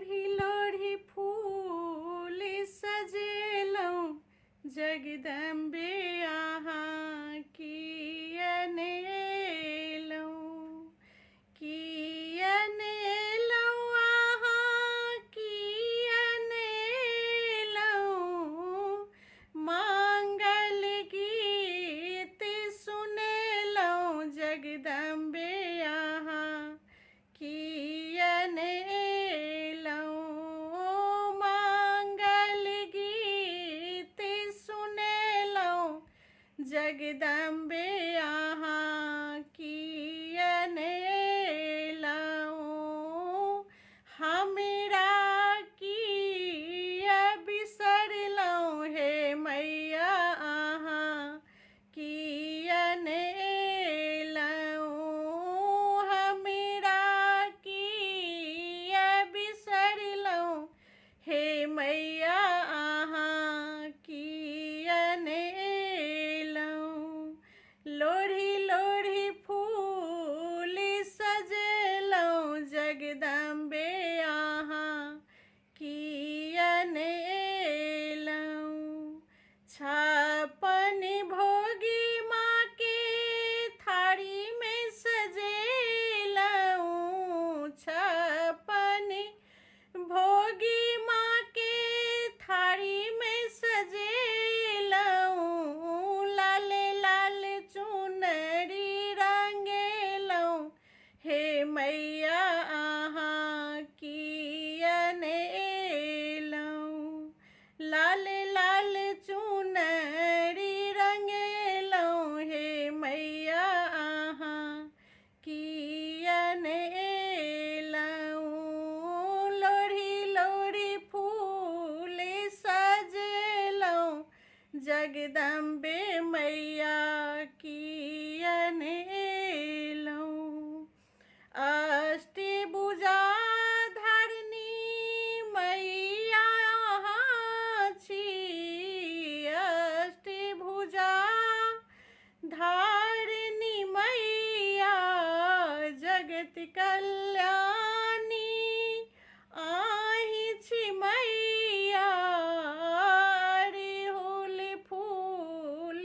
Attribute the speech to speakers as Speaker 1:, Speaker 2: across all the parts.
Speaker 1: लोढ़ी लोढ़ी फूल सजेलौं जगदम्बे अहाँ कियन एलौं कियन एलौं अहाँ कियन एलौं मांगल गीत सुनेलौं जगदम्बे अहाँ कियन एलौं मांगल गीत सुनेलौं जगदम्बे अहाँ कियन एलौं हमरा किया बिसरलौं हे मैया अहाँ कियन एलौं हमरा किया बिसरलौं हे मैया अहाँ कियन एलौं लोढ़ी लोढ़ी फूल सजेलौं जगदम्बे अहाँ कियन एलौं छप्पन भोगी माँ के थारी में सजेलौं छप्पन भोगी माँ के थारी में सजेलौं लाल लाल चुनरी रंगेलौं हे मैया अहाँ कियन एलौं लाल लाल चुनरी रंगेलौं हे मैया अहाँ कियन एलौं लोढ़ी लोढ़ी फूल सजेलौं जगदम्बे मैया कियन एलौं अष्टभुजा धारिणी मैया अहाँ छी अष्टभुजा धारिणी मैया जगत कल्याणी आहि छी मैया अड़हुल फूल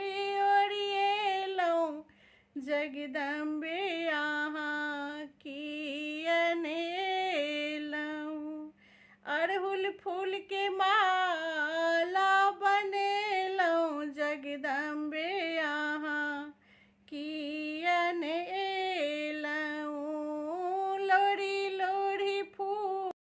Speaker 1: ओरिएलौं जगदम्बे अहाँ कियन एलौं अड़हुल फूल के माला